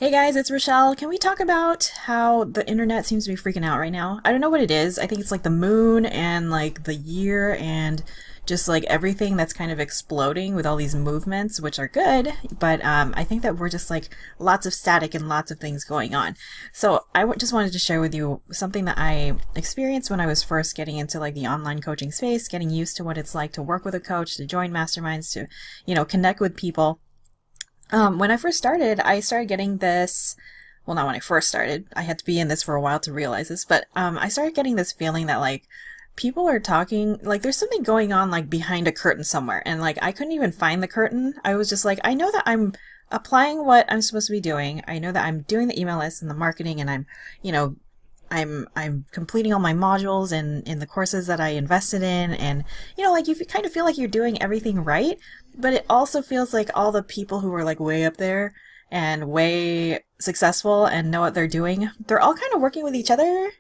Hey guys, it's Rochelle. Can we talk about how the internet seems to be freaking out right now? I don't know what it is. I think it's like the moon and like the year and just like everything that's kind of exploding with all these movements, which are good. But I think that we're just like lots of static and lots of things going on. So just wanted to share with you something that I experienced when I was first getting into like the online coaching space, getting used to what it's like to work with a coach, to join masterminds, to, connect with people. When I started getting this. Well, not when I first started. I had to be in this for a while to realize this, but I started getting this feeling that like people are talking, like there's something going on like behind a curtain somewhere, and like I couldn't even find the curtain. I was just like, I know that I'm applying what I'm supposed to be doing. I know that I'm doing the email list and the marketing, and you know, I'm completing all my modules and in the courses that I invested in, and like you kind of feel like you're doing everything right, but it also feels like all the people who are like way up there and way successful and know what they're doing, they're all kind of working with each other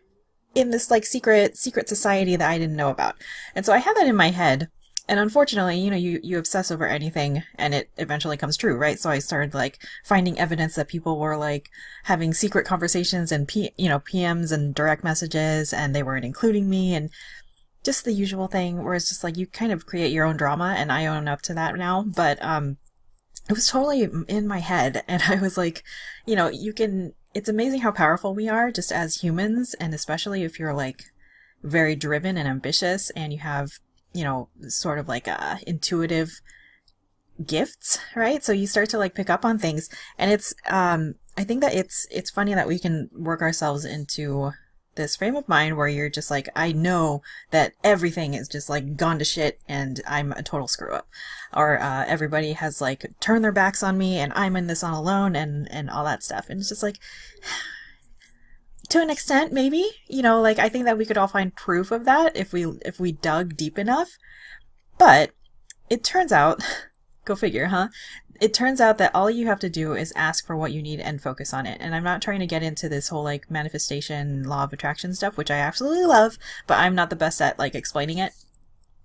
in this like secret society that I didn't know about. And so I had that in my head. And unfortunately, you obsess over anything and it eventually comes true, right? So I started like finding evidence that people were like having secret conversations and PMs and direct messages, and they weren't including me, and just the usual thing where it's just like you kind of create your own drama, and I own up to that now. But it was totally in my head, and I was like, it's amazing how powerful we are just as humans, and especially if you're like very driven and ambitious and you have, sort of like intuitive gifts, right? So you start to like pick up on things, and I think that it's funny that we can work ourselves into this frame of mind where you're just like, I know that everything is just like gone to shit and I'm a total screw up, or everybody has like turned their backs on me and I'm in this on alone, and all that stuff. And it's just like, to an extent, maybe, like I think that we could all find proof of that if we dug deep enough. But it turns out, go figure, huh? It turns out that all you have to do is ask for what you need and focus on it. And I'm not trying to get into this whole like manifestation, law of attraction stuff, which I absolutely love, but I'm not the best at like explaining it.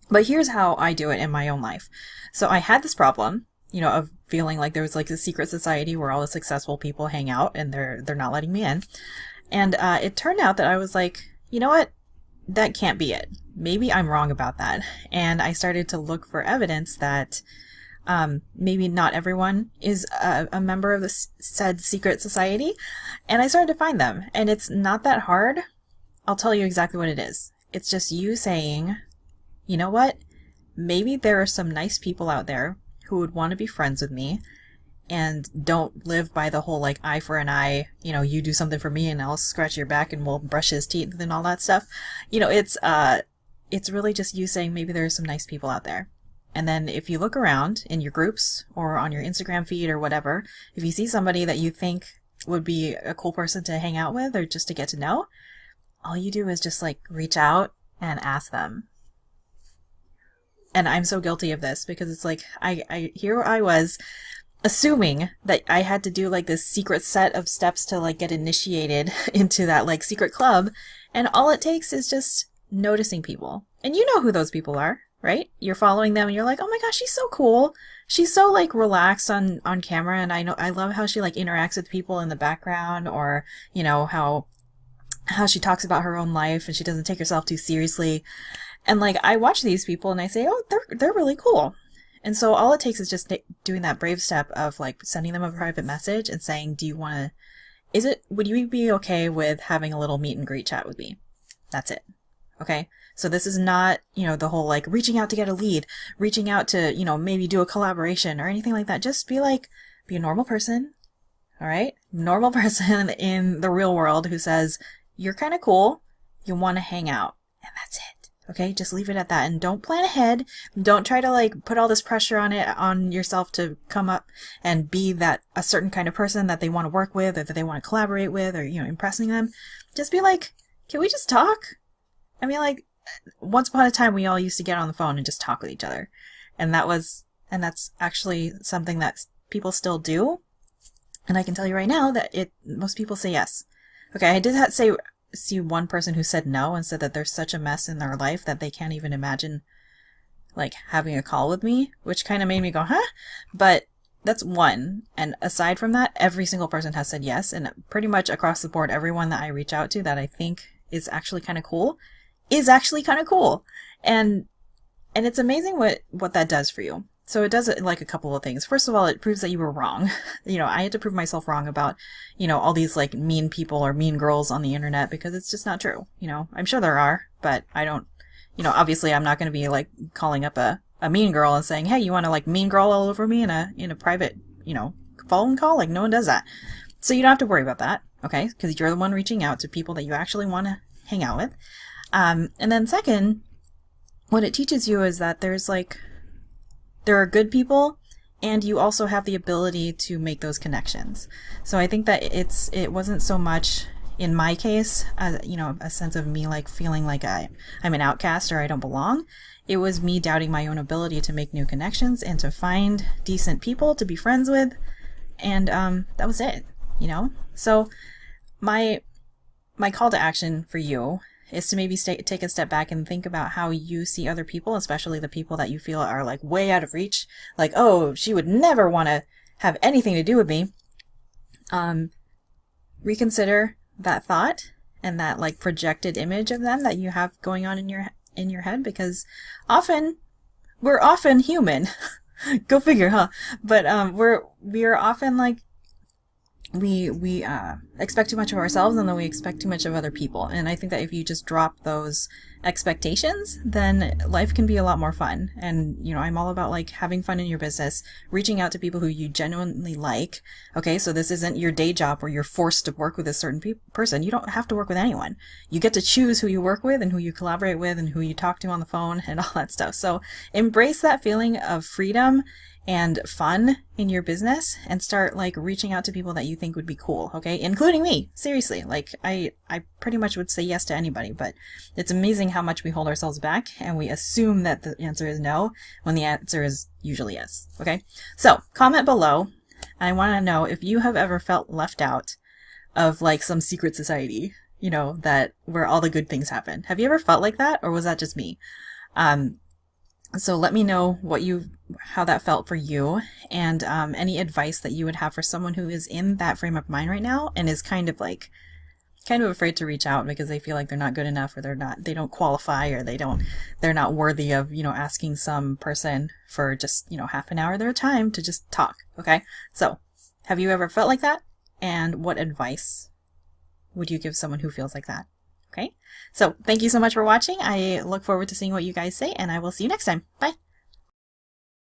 But here's how I do it in my own life. So I had this problem, of feeling like there was like a secret society where all the successful people hang out and they're not letting me in. And it turned out that I was like, you know what? That can't be it. Maybe I'm wrong about that. And I started to look for evidence that maybe not everyone is a member of the said secret society. And I started to find them. And it's not that hard. I'll tell you exactly what it is. It's just you saying, you know what? Maybe there are some nice people out there who would want to be friends with me and don't live by the whole like eye for an eye, you do something for me and I'll scratch your back and we'll brush his teeth and all that stuff. It's really just you saying maybe there are some nice people out there. And then if you look around in your groups or on your Instagram feed or whatever, if you see somebody that you think would be a cool person to hang out with or just to get to know, all you do is just like reach out and ask them. And I'm so guilty of this because it's like here I was assuming that I had to do like this secret set of steps to like get initiated into that like secret club, and all it takes is just noticing people. And you know who those people are, right? You're following them and you're like, oh my gosh, she's so cool. She's so like relaxed on camera, and I love how she like interacts with people in the background, or how she talks about her own life and she doesn't take herself too seriously. And like I watch these people and I say, oh, they're really cool. And so all it takes is just doing that brave step of like sending them a private message and saying, would you be okay with having a little meet and greet chat with me? That's it. Okay. So this is not, the whole like reaching out to get a lead, reaching out to, maybe do a collaboration or anything like that. Just be a normal person. All right. Normal person in the real world who says, you're kind of cool. You want to hang out. And that's it. Okay, just leave it at that, and don't plan ahead. Don't try to like put all this pressure on yourself to come up and be that a certain kind of person that they want to work with or that they want to collaborate with, or impressing them. Just be like, can we just talk? I mean, like once upon a time we all used to get on the phone and just talk with each other, and that's actually something that people still do. And I can tell you right now that most people say yes. Okay, I did see one person who said no and said that there's such a mess in their life that they can't even imagine like having a call with me, which kind of made me go, huh? But that's one. And aside from that, every single person has said yes. And pretty much across the board, everyone that I reach out to that I think is actually kind of cool is actually kind of cool. And it's amazing what that does for you. So it does like a couple of things. First of all, it proves that you were wrong. I had to prove myself wrong about, all these like mean people or mean girls on the internet, because it's just not true. I'm sure there are, but I don't, obviously I'm not going to be like calling up a mean girl and saying, hey, you want to like mean girl all over me in a private, phone call? Like no one does that. So you don't have to worry about that. Okay. Because you're the one reaching out to people that you actually want to hang out with. And then second, what it teaches you is that there are good people, and you also have the ability to make those connections. So I think that it wasn't so much in my case, a sense of me like feeling like I'm an outcast or I don't belong. It was me doubting my own ability to make new connections and to find decent people to be friends with. And that was it, So my call to action for you is to maybe take a step back and think about how you see other people, especially the people that you feel are like way out of reach. Like, oh, she would never want to have anything to do with me. Reconsider that thought and that like projected image of them that you have going on in your head, because we're often human. Go figure, huh? But we are often like, we expect too much of ourselves, and then we expect too much of other people. And I think that if you just drop those expectations, then life can be a lot more fun. And, I'm all about like having fun in your business, reaching out to people who you genuinely like. Okay. So this isn't your day job where you're forced to work with a certain person. You don't have to work with anyone. You get to choose who you work with and who you collaborate with and who you talk to on the phone and all that stuff. So embrace that feeling of freedom and fun in your business, and start like reaching out to people that you think would be cool. Okay. Including me. Seriously. Like I pretty much would say yes to anybody, but it's amazing how much we hold ourselves back and we assume that the answer is no when the answer is usually yes. Okay. So comment below. I want to know if you have ever felt left out of like some secret society, that where all the good things happen. Have you ever felt like that, or was that just me? So let me know how that felt for you, and any advice that you would have for someone who is in that frame of mind right now and is kind of afraid to reach out because they feel like they're not good enough, or they don't qualify, or they're not worthy of, asking some person for just, half an hour of their time to just talk. Okay. So have you ever felt like that? And what advice would you give someone who feels like that? Okay. So thank you so much for watching. I look forward to seeing what you guys say, and I will see you next time. Bye.